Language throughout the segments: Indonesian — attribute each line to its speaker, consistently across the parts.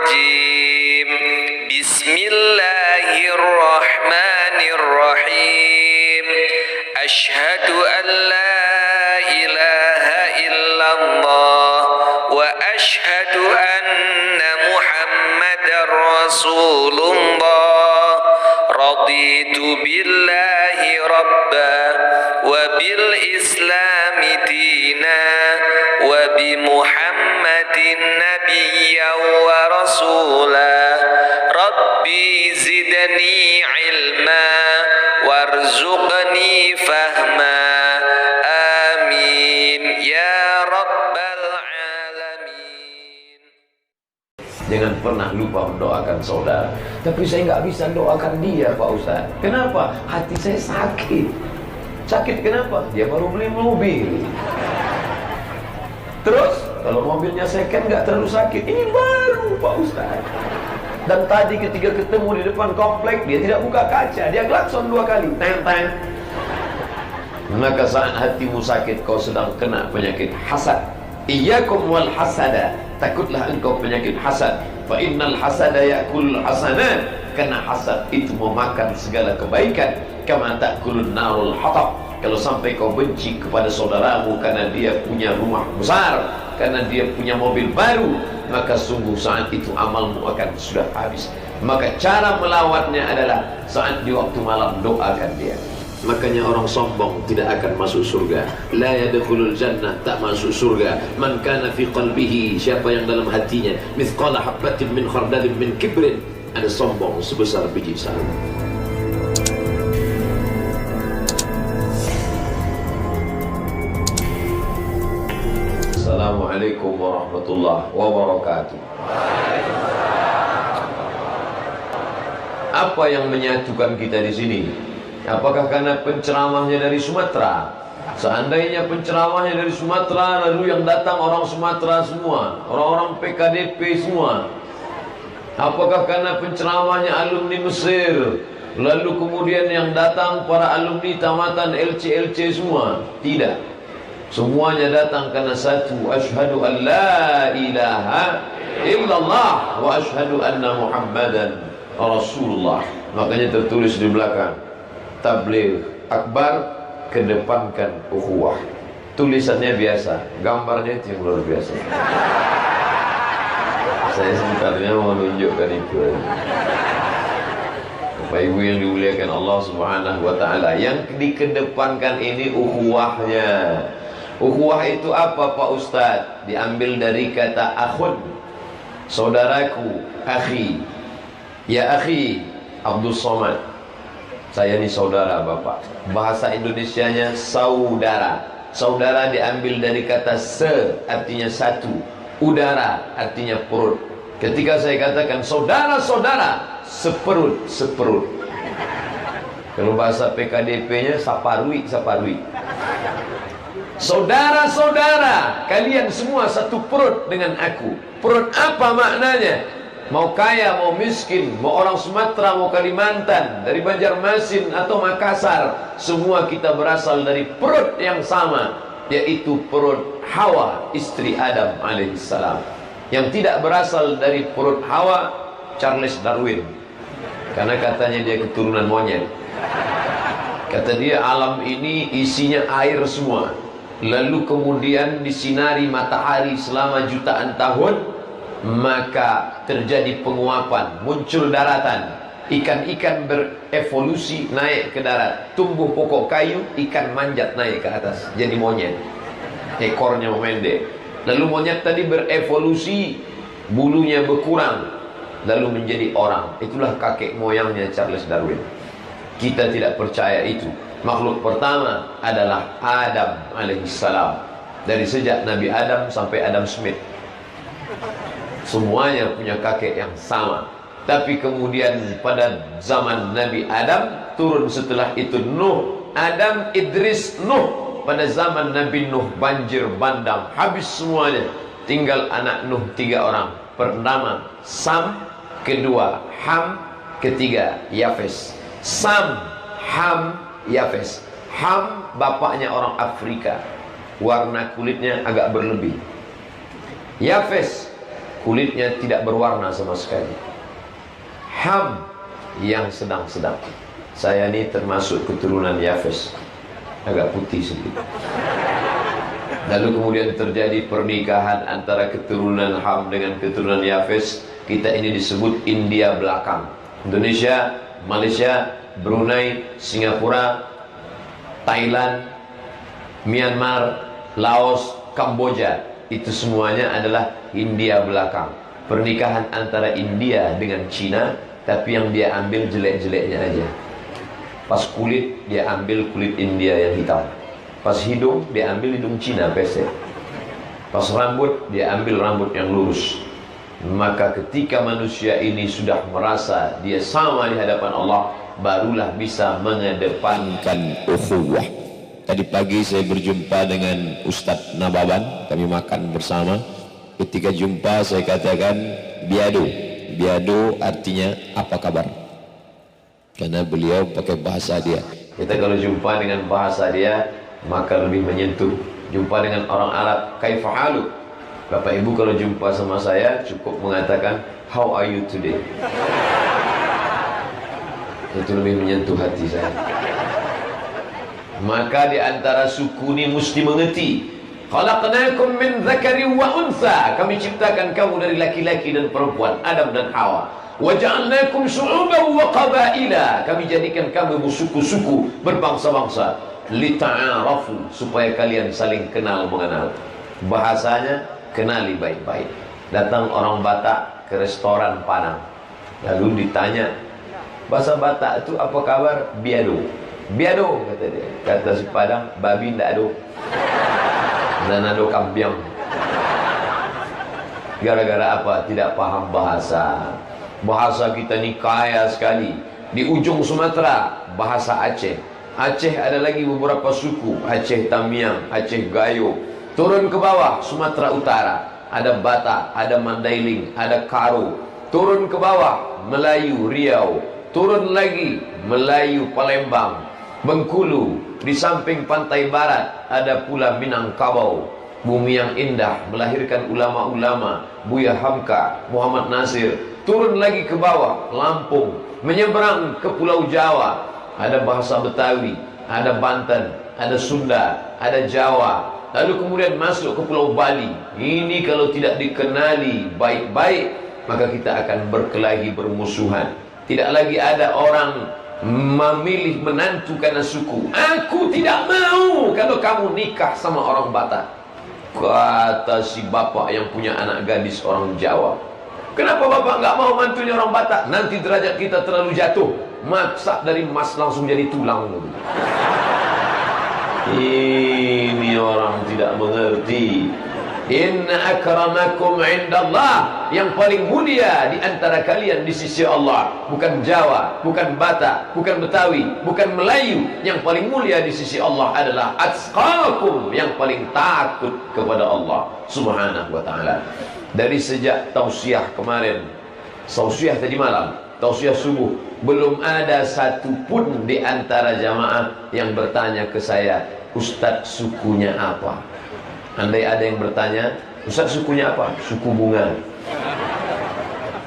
Speaker 1: الرجيم بسم الله الرحمن الرحيم أشهد أن لا إله إلا الله وأشهد أن محمدا رسول الله رضيت بالله ربا وبالإسلام دينا وبمحمد نبيا ورسولا ربي زدني علما وارزقني فهما آمين يا رب العالمين.
Speaker 2: Jangan pernah lupa mendoakan saudara. Tapi saya nggak bisa doakan dia, Pak Ustaz. Kenapa? Hati saya sakit. Sakit kenapa? Dia baru beli mobil. Terus kalau mobilnya second nggak terlalu sakit. Ini baru, Pak Ustaz. Dan tadi ketika ketemu di depan komplek, dia tidak buka kaca, dia klakson 2 kali. Teng teng. Maka saat hatimu sakit, kau sedang kena penyakit hasad. Iyyakum wal hasada. Takutlah engkau penyakit hasad. Fa innal hasada ya'kulul hasanat. Karena hasad itu memakan segala kebaikan. Kama ta'kulun narul hatab. Kalau sampai kau benci kepada saudaramu karena dia punya rumah besar, karena dia punya mobil baru, maka sungguh saat itu amalmu akan sudah habis. Maka cara melawannya adalah saat di waktu malam doakan dia. Makanya orang sombong tidak akan masuk surga. La yadkhulul jannah, tak masuk surga. Man kana fi qalbihi, siapa yang dalam hatinya mithqala habatin min khardalin min kibrin, ada sombong sebesar biji sawi. Assalamualaikum warahmatullahi wabarakatuh. Apa yang menyatukan kita di sini? Apakah karena penceramahnya dari Sumatera? Seandainya penceramahnya dari Sumatera, lalu yang datang orang Sumatera semua, orang-orang PKDP semua. Apakah karena penceramahnya alumni Mesir, lalu kemudian yang datang para alumni tamatan LC semua? Tidak. Semuanya datang karena satu, asyhadu an la ilaha illallah wa asyhadu anna Muhammadan Rasulullah. Makanya tertulis di belakang, tabligh akbar, kedepankan ukhuwah. Tulisannya biasa, gambarnya itu yang luar biasa. Saya sebenarnya mau menunjukkan itu. Bapak Ibu yang dimuliakan Allah Subhanahu wa taala, yang dikedepankan ini ukhuwahnya. Ukhuwah itu apa, Pak Ustaz? Diambil dari kata akhun, saudaraku, akhi. Ya akhi Abdul Somad, saya ini saudara Bapak. Bahasa Indonesianya saudara. Saudara diambil dari kata se, artinya satu. Udara, artinya perut. Ketika saya katakan saudara-saudara, seperut. Kalau bahasa PKDP-nya saparui. Saudara-saudara, kalian semua satu perut dengan aku. Perut apa maknanya? Mau kaya, mau miskin, mau orang Sumatera, mau Kalimantan, dari Banjarmasin atau Makassar, semua kita berasal dari perut yang sama, yaitu perut Hawa, istri Adam alaihissalam. Yang tidak berasal dari perut Hawa, Charles Darwin, karena katanya dia keturunan monyet. Kata dia, alam ini isinya air semua, lalu kemudian disinari matahari selama jutaan tahun, maka terjadi penguapan, muncul daratan. Ikan-ikan berevolusi naik ke darat, tumbuh pokok kayu, ikan manjat naik ke atas, jadi monyet. Ekornya memendek. Lalu monyet tadi berevolusi, bulunya berkurang, lalu menjadi orang. Itulah kakek moyangnya Charles Darwin. Kita tidak percaya itu. Makhluk pertama adalah Adam alaihissalam. Dari sejak Nabi Adam sampai Adam Smith, semuanya punya kakek yang sama. Tapi kemudian pada zaman Nabi Adam, turun setelah itu Nuh, Adam, Idris, Nuh. Pada zaman Nabi Nuh banjir bandang, habis semuanya. Tinggal anak Nuh 3 orang. Pertama Sam, kedua Ham, ketiga Yafes. Sam, Ham, Yafes. Ham bapaknya orang Afrika, warna kulitnya agak berlebih. Yafes kulitnya tidak berwarna sama sekali. Ham yang sedang-sedang. Saya ini termasuk keturunan Yafes, agak putih sedikit. Lalu kemudian terjadi pernikahan antara keturunan Ham dengan keturunan Yafes. Kita ini disebut India belakang. Indonesia, Malaysia, Brunei, Singapura, Thailand, Myanmar, Laos, Kamboja, itu semuanya adalah India belakang. Pernikahan antara India dengan Cina, tapi yang dia ambil jelek-jeleknya aja. Pas kulit, dia ambil kulit India yang hitam. Pas hidung, dia ambil hidung Cina pesek. Pas rambut, dia ambil rambut yang lurus. Maka ketika manusia ini sudah merasa dia sama di hadapan Allah, barulah bisa mengedepankan ukhuwah. Tadi pagi saya berjumpa dengan Ustadz Nababan, kami makan bersama. Ketika jumpa saya katakan biado. Biado artinya apa kabar? Karena beliau pakai bahasa dia. Kita kalau jumpa dengan bahasa dia maka lebih menyentuh. Jumpa dengan orang Arab, kaifa haluk? Bapak Ibu kalau jumpa sama saya cukup mengatakan how are you today? Itu lebih menyentuh hati saya. Maka di antara suku ini mesti mengerti. Khalaqnakum min dzakarin wa untha. Kami ciptakan kamu dari laki-laki dan perempuan, Adam dan Hawa. Wa ja'alnakum syu'uban wa qabaila. Kami jadikan kamu suku-suku berbangsa-bangsa. Lita'arafu, supaya kalian saling kenal mengenal. Bahasanya kenali baik-baik. Datang orang Batak ke restoran Padang, lalu ditanya, bahasa Batak itu apa kabar? Biado. Biado kata dia. Kata si Padang, babi ndak ada. Dan ada kampiang. Gara-gara apa? Tidak paham bahasa. Bahasa kita ni kaya sekali. Di ujung Sumatera, bahasa Aceh. Aceh ada lagi beberapa suku, Aceh Tamiang, Aceh Gayo. Turun ke bawah, Sumatera Utara, ada Batak, ada Mandailing, ada Karo. Turun ke bawah, Melayu Riau. Turun lagi, Melayu Palembang, Bengkulu. Di samping pantai barat ada pula Minangkabau, bumi yang indah, melahirkan ulama-ulama, Buya Hamka, Muhammad Nasir. Turun lagi ke bawah, Lampung. Menyeberang ke Pulau Jawa, ada bahasa Betawi, ada Banten, ada Sunda, ada Jawa. Lalu kemudian masuk ke Pulau Bali. Ini kalau tidak dikenali baik-baik, maka kita akan berkelahi, bermusuhan. Tidak lagi ada orang memilih menantu karena suku. Aku tidak mau kalau kamu nikah sama orang Batak, kata si bapak yang punya anak gadis orang Jawa. Kenapa bapak nggak mau mantunya orang Batak? Nanti derajat kita terlalu jatuh. Maksa dari emas langsung jadi tulang. Ini orang tidak mengerti. Inna akramakum indallah, yang paling mulia di antara kalian di sisi Allah bukan Jawa, bukan Batak, bukan Betawi, bukan Melayu. Yang paling mulia di sisi Allah adalah atqakum, yang paling takut kepada Allah Subhanahu wa taala. Dari sejak tausiah kemarin, tausiah tadi malam, tausiah subuh, belum ada satupun di antara jamaah yang bertanya ke saya, Ustadz sukunya apa? Andai ada yang bertanya, Ustaz sukunya apa? Suku bunga.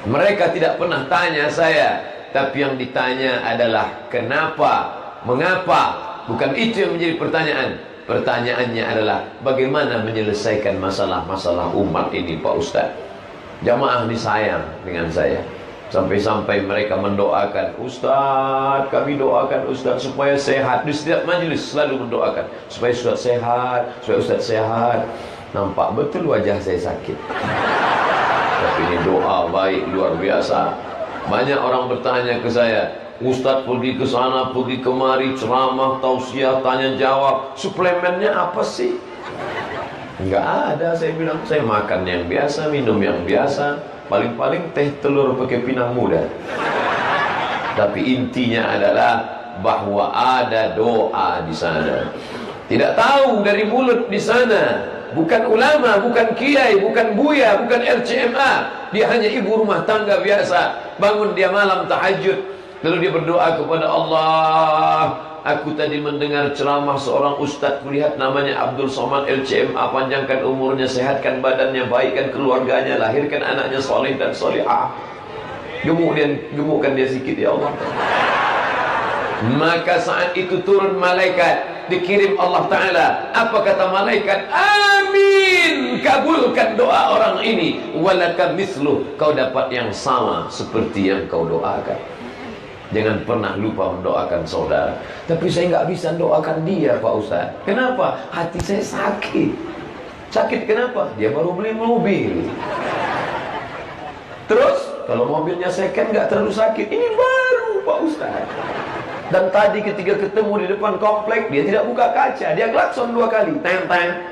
Speaker 2: Mereka tidak pernah tanya saya, tapi yang ditanya adalah kenapa, mengapa. Bukan itu yang menjadi pertanyaan. Pertanyaannya adalah bagaimana menyelesaikan masalah-masalah umat ini Pak Ustaz. Jamaah ini sayang dengan saya. Sampai-sampai mereka mendoakan, Ustaz, kami doakan Ustaz supaya sehat. Di setiap majelis selalu mendoakan supaya Ustaz sehat, supaya Ustaz sehat. Nampak betul wajah saya sakit, tapi ini doa baik luar biasa. Banyak orang bertanya ke saya, Ustaz pergi ke sana, pergi kemari, ceramah, tausiah, tanya jawab, suplemennya apa sih? Enggak ada, saya bilang. Saya makan yang biasa, minum yang biasa. Paling-paling teh telur pakai pinang muda. Tapi intinya adalah bahwa ada doa di sana. Tidak tahu dari mulut di sana. Bukan ulama, bukan kiai, bukan buya, bukan RCMA. Dia hanya ibu rumah tangga biasa. Bangun dia malam tahajud, lalu dia berdoa kepada Allah, Aku tadi mendengar ceramah seorang ustaz, kulihat namanya Abdul Somad LCMA, panjangkan umurnya, sehatkan badannya, baikkan keluarganya, lahirkan anaknya soleh dan solehah. Gemukkan dia sikit ya Allah. Maka saat itu turun malaikat, dikirim Allah Ta'ala. Apa kata malaikat? Amin, kabulkan doa orang ini. Walaka misluh, kau dapat yang sama seperti yang kau doakan. Jangan pernah lupa mendoakan saudara. Tapi saya nggak bisa doakan dia Pak Ustaz. Kenapa? Hati saya sakit. Sakit kenapa? Dia baru beli mobil. Terus kalau mobilnya second nggak terlalu sakit. Ini baru Pak Ustaz. Dan tadi ketika ketemu di depan komplek, dia tidak buka kaca, dia klakson 2 kali, teng-teng.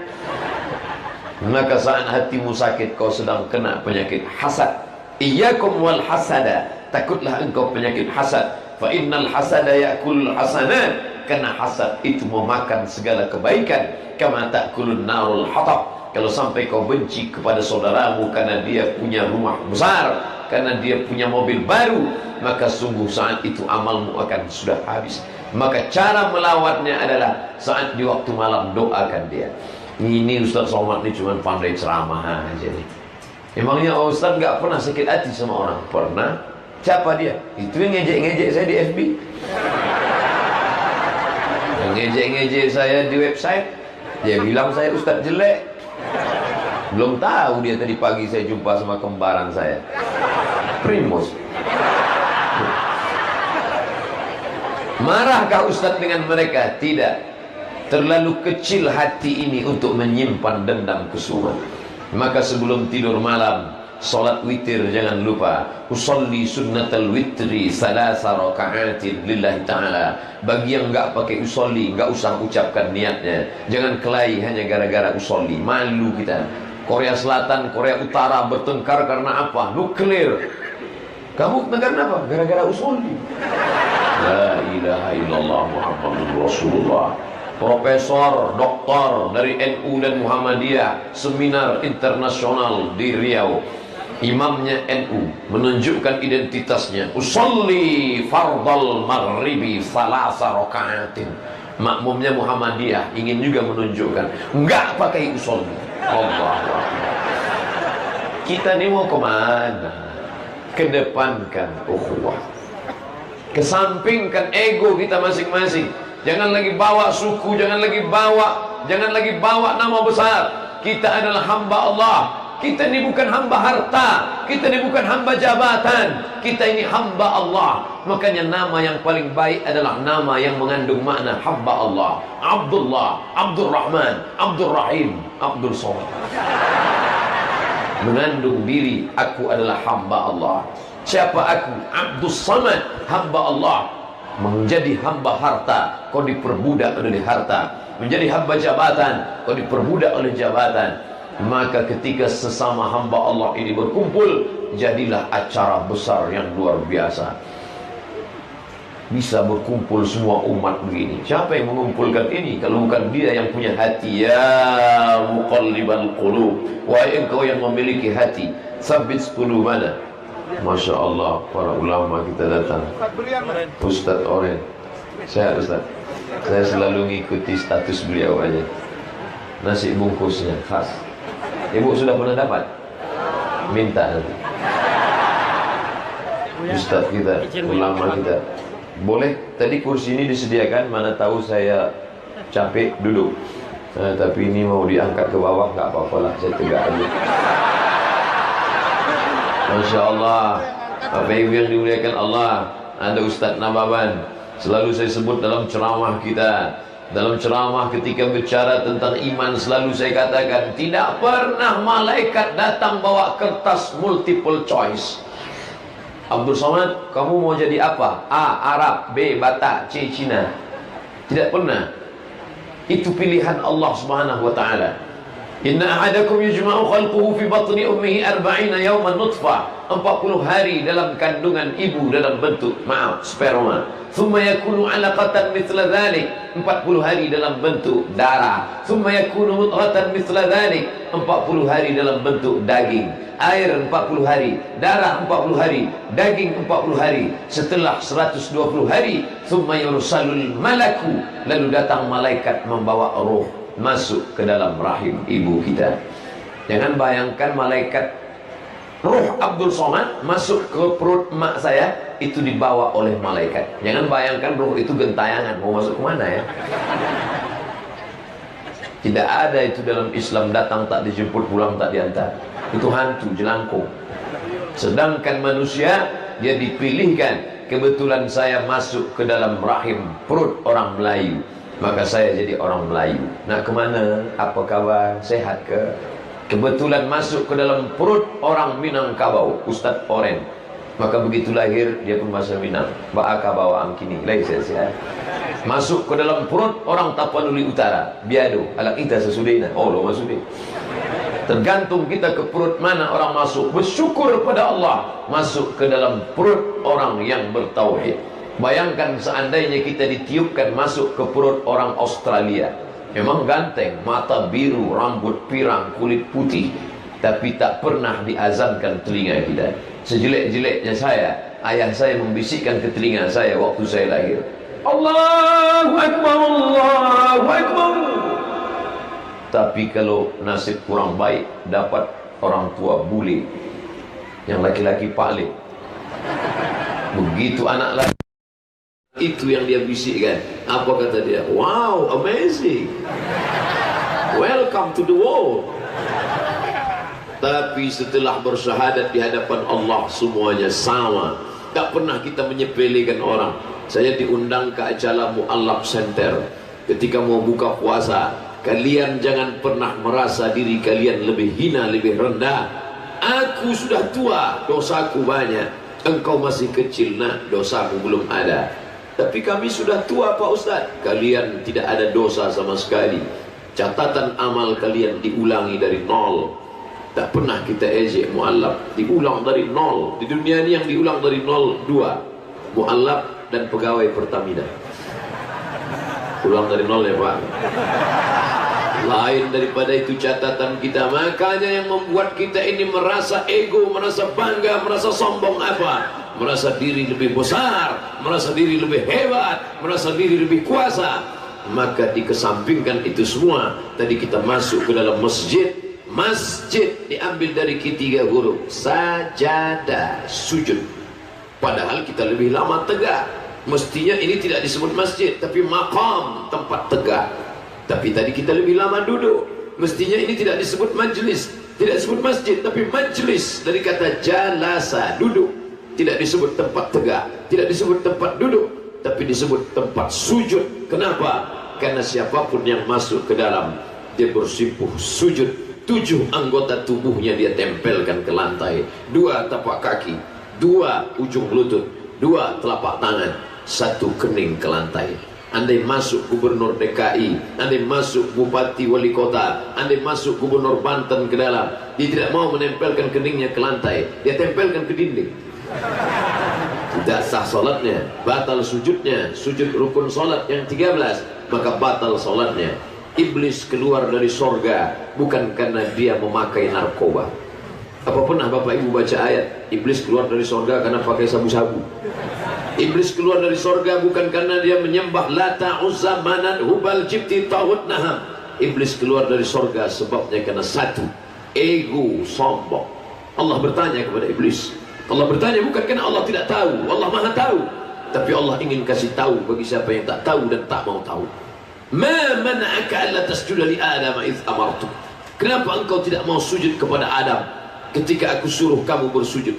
Speaker 2: Maka saat hatimu sakit, kau sedang kena penyakit hasad. Iyyakum wal hasada, takutlah engkau penyakit hasad. Fa innal hasada ya'kulul hasanat, karena hasad itu memakan segala kebaikan. Kama ta'kulun narul hatab. Kalau sampai kau benci kepada saudaramu karena dia punya rumah besar, karena dia punya mobil baru, maka sungguh saat itu amalmu akan sudah habis. Maka cara melawannya adalah saat di waktu malam doakan dia. Ini Ustaz Somad ini cuma pandai ceramah aja nih. Emangnya Ustaz nggak pernah sakit hati sama orang? Pernah. Siapa dia? Itu yang ngejek-ngejek saya di FB, yang ngejek-ngejek saya di website. Dia bilang saya Ustaz jelek. Belum tahu dia tadi pagi saya jumpa sama kembaran saya, Primus. Marahkah Ustaz dengan mereka? Tidak. Terlalu kecil hati ini untuk menyimpan dendam kesumat. Maka sebelum tidur malam, salat witir jangan lupa. Usolli sunnatal witri salasa raka'atin lillahi ta'ala. Bagi yang enggak pakai usolli, enggak usah ucapkan niatnya. Jangan kelahi hanya gara-gara usolli. Malu kita. Korea Selatan, Korea Utara bertengkar karena apa? Nuklir. Kamu tengkar kenapa? Gara-gara usolli. La ilaha illallah Muhammadur Rasulullah. Profesor, doktor dari NU dan Muhammadiyah, seminar internasional di Riau. Imamnya NU menunjukkan identitasnya. Usolli fardal maghribi salasa raka'atin. Makmumnya Muhammadiyah ingin juga menunjukkan, enggak pakai usolli. Allah. Kita ini mau kemana? Kedepankan ukhuwah, kesampingkan ego kita masing-masing. Jangan lagi bawa suku, jangan lagi bawa nama besar. Kita adalah hamba Allah. Kita ini bukan hamba harta, kita ini bukan hamba jabatan, kita ini hamba Allah. Makanya nama yang paling baik adalah nama yang mengandung makna hamba Allah. Abdullah, Abdul Rahman, Abdul Rahim, Abdul Somad. Mengandung diri, aku adalah hamba Allah. Siapa aku? Abdul Samad, hamba Allah. Menjadi hamba harta, kau diperbudak oleh harta. Menjadi hamba jabatan, kau diperbudak oleh jabatan. Maka ketika sesama hamba Allah ini berkumpul, jadilah acara besar yang luar biasa. Bisa berkumpul semua umat begini. Siapa yang mengumpulkan ini kalau bukan dia yang punya hati? Ya muqallibal qulub, wahai engkau yang memiliki hati, tsabbit qulubana. Masya Allah, para ulama kita datang. Ustaz Oren, saya Ustaz, saya selalu ngikuti status beliau aja. Nasi bungkusnya khas. Ibu sudah pernah dapat? Minta nanti. Ustaz kita, ulama kita. Boleh, tadi kursi ini disediakan, mana tahu saya capek duduk. Tapi ini mau diangkat ke bawah, nggak apa-apa lah, saya tegak aja. Masya Allah. Bapak Ibu yang dimuliakan Allah, ada Ustaz Nababan, selalu saya sebut dalam ceramah kita. Dalam ceramah ketika bicara tentang iman, selalu saya katakan, tidak pernah malaikat datang bawa kertas multiple choice. Abdul Somad, kamu mau jadi apa? A. Arab, B. Batak, C. Cina. Tidak pernah. Itu pilihan Allah Subhanahu wa ta'ala. Inna ahadakum yujma'u khalquhu fi batni ummihi 40 yawman nutfah, 40 hari dalam kandungan ibu dalam bentuk sperma. Thumma yakunu 'alaqatan mithla dhalik, 40 hari dalam bentuk darah. Thumma yakunu mudghatan mithla dhalik, 40 hari dalam bentuk daging. Air 40 hari, darah 40 hari, daging 40 hari. Setelah 120 hari, thumma yursalul malaku, lalu datang malaikat membawa roh masuk ke dalam rahim ibu kita. Jangan bayangkan malaikat roh Abdul Somad masuk ke perut mak saya, itu dibawa oleh malaikat. Jangan bayangkan roh itu gentayangan mau masuk kemana ya. Tidak ada itu dalam Islam, datang tak dijemput, pulang tak diantar. Itu hantu jelangkung. Sedangkan manusia, dia dipilihkan. Kebetulan saya masuk ke dalam rahim perut orang Melayu, maka saya jadi orang Melayu. Nak kemana? Apa kabar? Sehat ke? Kebetulan masuk ke dalam perut orang Minangkabau, Ustadz Oren. Maka begitu lahir, dia pun bahasa Minang. Ba'aka bawa angkini, lain sehat. Masuk ke dalam perut orang Tapanuli Utara, Biado, anak kita sesudahnya. Oh, lo masuk. Tergantung kita ke perut mana orang masuk. Bersyukur pada Allah, masuk ke dalam perut orang yang bertauhid. Bayangkan seandainya kita ditiupkan masuk ke perut orang Australia. Memang ganteng, mata biru, rambut pirang, kulit putih, tapi tak pernah diazankan telinga kita. Sejelek-jeleknya saya, ayah saya membisikkan ke telinga saya waktu saya lahir, Allahu Akbar, Allahu Akbar. Tapi kalau nasib kurang baik, dapat orang tua bule, yang laki-laki paling. Begitu anak laki, itu yang dia bisikkan. Apa kata dia? Wow, amazing, welcome to the world. Tapi setelah bersyahadat di hadapan Allah, semuanya sama. Tak pernah kita menyepelekan orang. Saya diundang ke acara Mu'allaf Center. Ketika mau buka puasa, kalian jangan pernah merasa diri kalian lebih hina, lebih rendah. Aku sudah tua, dosaku banyak. Engkau masih kecil, nak, dosaku belum ada. Tapi kami sudah tua, Pak Ustaz. Kalian tidak ada dosa sama sekali. Catatan amal kalian diulangi dari nol. Tak pernah kita ejek mu'allaf, diulang dari nol. Di dunia ini yang diulang dari nol dua, mu'allaf dan pegawai Pertamina. Ulang dari nol ya Pak. Lain daripada itu catatan kita. Makanya yang membuat kita ini merasa ego, merasa bangga, merasa sombong apa? Merasa diri lebih besar, merasa diri lebih hebat, merasa diri lebih kuasa. Maka dikesampingkan itu semua. Tadi kita masuk ke dalam masjid. Masjid diambil dari ketiga huruf, sajadah, sujud. Padahal kita lebih lama tegak. Mestinya ini tidak disebut masjid, tapi maqam, tempat tegak. Tapi tadi kita lebih lama duduk. Mestinya ini tidak disebut majlis, tidak disebut masjid, tapi majlis dari kata jalasa, duduk. Tidak disebut tempat tegak, tidak disebut tempat duduk, tapi disebut tempat sujud. Kenapa? Karena siapapun yang masuk ke dalam, dia bersimpuh sujud. 7 anggota tubuhnya dia tempelkan ke lantai. 2 tapak kaki, 2 ujung lutut, 2 telapak tangan, 1 kening ke lantai. Andai masuk gubernur DKI, andai masuk bupati wali kota, andai masuk gubernur Banten ke dalam, dia tidak mau menempelkan keningnya ke lantai, dia tempelkan ke dinding. Tidak sah solatnya, batal sujudnya. Sujud rukun solat yang 13, maka batal solatnya. Iblis keluar dari sorga bukan karena dia memakai narkoba. Apa pernah Bapak Ibu baca ayat Iblis keluar dari sorga karena pakai sabu-sabu? Iblis keluar dari sorga bukan karena dia menyembah Lata, Uzza, Manan, Hubal, Jibti, Tauhud, Naham. Iblis keluar dari sorga sebabnya karena satu, ego, sombong. Allah bertanya kepada Iblis. Allah bertanya bukan karena Allah tidak tahu, Allah maha tahu, tapi Allah ingin kasih tahu bagi siapa yang tak tahu dan tak mau tahu. Ma mana'aka alla tasjuda li Adam idh amartu. Kenapa engkau tidak mau sujud kepada Adam ketika aku suruh kamu bersujud?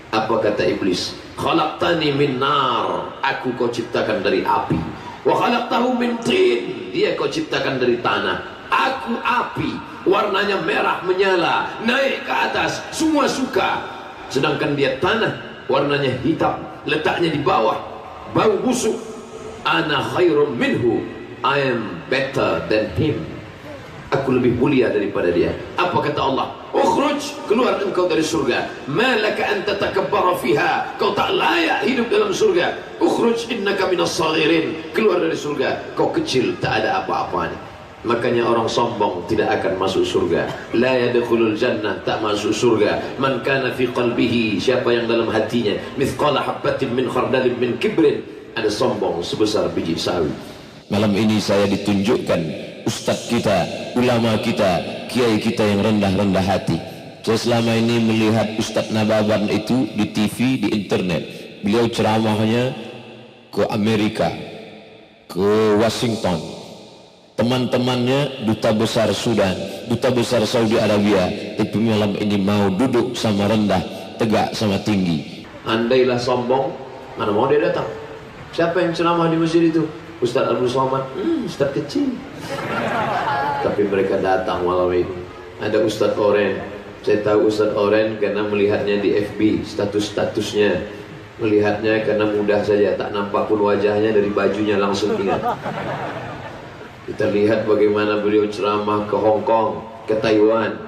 Speaker 2: Apa kata Iblis? Khalaqtani min nar, aku kau ciptakan dari api. Wa khalaqtahu min tin, dia kau ciptakan dari tanah. Aku api, warnanya merah menyala, naik ke atas, semua suka. Sedangkan dia tanah, warnanya hitam, letaknya di bawah, bau busuk. Ana khairum minhu, I am better than him. Aku lebih mulia daripada dia. Apa kata Allah? Ukhruj, keluar engkau dari surga. Malaka an tatakabbara fiha, kau tak layak hidup dalam surga. Ukhruj innaka minas saghirin, keluar dari surga, kau kecil, tak ada apa-apanya. Makanya orang sombong tidak akan masuk surga. La yadkhulul jannah, tak masuk surga. Man kana fi qalbihi, siapa yang dalam hatinya mithqala habatin min khardalin min kibrin, ada sombong sebesar biji sawi. Malam ini saya ditunjukkan ustadz kita, ulama kita, kiai kita yang rendah-rendah hati. Saya selama ini melihat Ustadz Nababan itu di TV, di internet. Beliau ceramahnya ke Amerika, ke Washington. Teman-temannya duta besar Sudan, duta besar Saudi Arabia. Tapi malam ini mau duduk sama rendah, tegak sama tinggi. Andailah sombong, mana mau dia datang? Siapa yang ceramah di masjid itu? Ustadz Abdul Somad, Ustadz kecil. Tapi mereka datang malam ini. Ada Ustadz Oren. Saya tahu Ustadz Oren karena melihatnya di FB, status-statusnya. Melihatnya karena mudah saja, tak nampak pun wajahnya, dari bajunya langsung ingat. Kita lihat bagaimana beliau ceramah ke Hong Kong, ke Taiwan.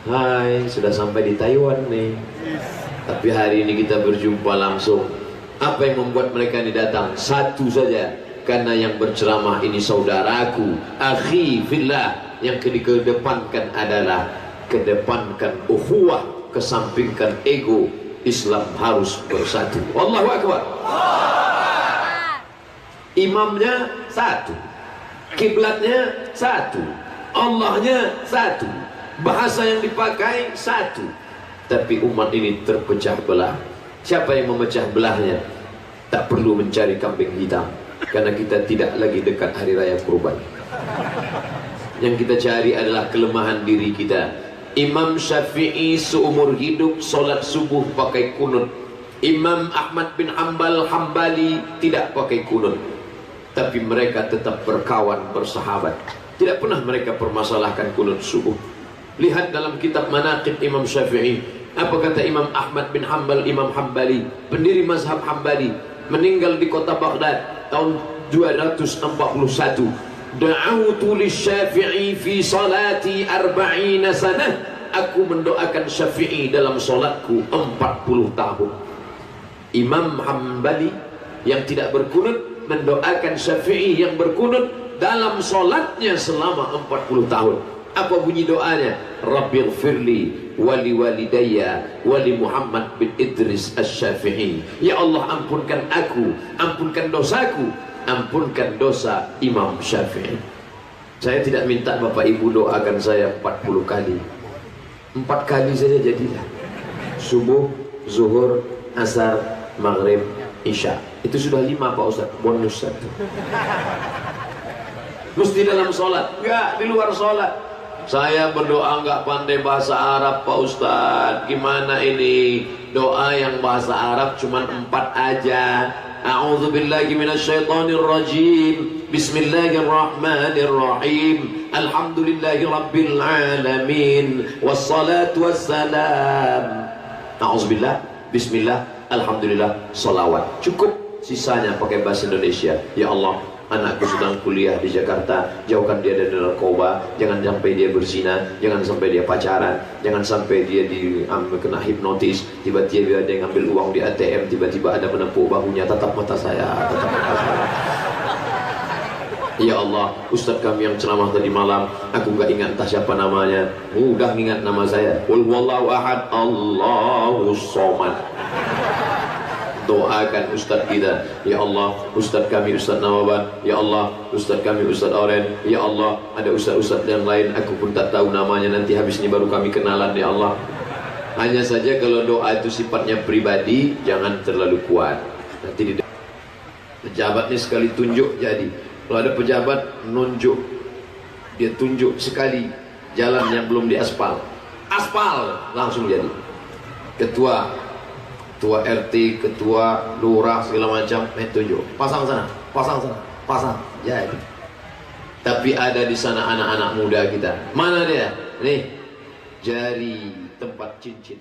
Speaker 2: Hai, sudah sampai di Taiwan nih. Tapi hari ini kita berjumpa langsung. Apa yang membuat mereka ini datang? Satu saja, karena yang berceramah ini saudaraku, akhi fillah. Yang dikedepankan adalah kedepankan ukhuwah, kesampingkan ego. Islam harus bersatu. Allahu Akbar. Imamnya satu, kiblatnya satu, Allahnya satu, bahasa yang dipakai satu. Tapi umat ini terpecah belah. Siapa yang memecah belahnya? Tak perlu mencari kambing hitam, karena kita tidak lagi dekat hari raya kurban. Yang kita cari adalah kelemahan diri kita. Imam Syafi'i seumur hidup solat subuh pakai kunut. Imam Ahmad bin Hambali tidak pakai kunut. Tapi mereka tetap berkawan, bersahabat. Tidak pernah mereka permasalahkan kunut subuh. Lihat dalam kitab Manaqib Imam Syafi'i. Apa kata Imam Ahmad bin Imam Hambali, pendiri mazhab Hambali, meninggal di kota Baghdad tahun 241. Da'autu lisyafi'i fi salati 40 sanah. Aku mendoakan Syafi'i dalam solatku 40 tahun. Imam Hambali yang tidak berkunut mendoakan Syafi'i yang berkunut dalam solatnya selama 40 tahun. Apa bunyi doanya? Rabbighfirli wali walidayya wali Muhammad bin Idris Asy-Syafi'i. Ya Allah, ampunkan aku, ampunkan dosaku, ampunkan dosa Imam Syafi'i. Saya tidak minta Bapak Ibu doakan saya 40 kali. 4 kali saja jadilah. Subuh, zuhur, asar, maghrib, isya. Itu sudah 5 Pak Ustaz, bonus 1. Mesti dalam sholat, enggak di luar sholat. Saya berdoa enggak pandai bahasa Arab Pak Ustaz. Gimana ini? Doa yang bahasa Arab cuma 4 aja. A'udzubillahi minasyaitonirrajim. Bismillahirrahmanirrahim. Alhamdulillahi rabbil alamin. Wassalatu wassalam. A'udzubillah, bismillah, alhamdulillah, salawat. Cukup. Sisanya pakai bahasa Indonesia. Ya Allah, anakku sedang kuliah di Jakarta, jauhkan dia dari narkoba, jangan sampai dia berzina, jangan sampai dia pacaran, jangan sampai dia kena hipnotis, tiba-tiba dia ngambil uang di ATM, tiba-tiba ada menepuk bahunya, tatap mata saya, tatap mata saya. Ya Allah, Ustadz kami yang ceramah tadi malam, aku gak ingat entah siapa namanya, udah ingat nama saya. Qul huwallahu ahad, Allahus somad. Doakan Ustadz kita. Ya Allah, Ustadz kami Ustadz Nawaban. Ya Allah, Ustadz kami Ustadz Oren. Ya Allah, ada Ustadz-Ustadz yang lain aku pun tak tahu namanya, nanti habis ini baru kami kenalan. Ya Allah, hanya saja kalau doa itu sifatnya pribadi, jangan terlalu kuat. Nanti di pejabat ini sekali tunjuk jadi. Kalau ada pejabat nunjuk, dia tunjuk sekali jalan yang belum diaspal, aspal langsung jadi. Ketua RT, ketua lurah segala macam, tunjuk, pasang sana, pasang, ya. Tapi ada di sana anak-anak muda kita, mana dia? Nih, jari tempat cincin.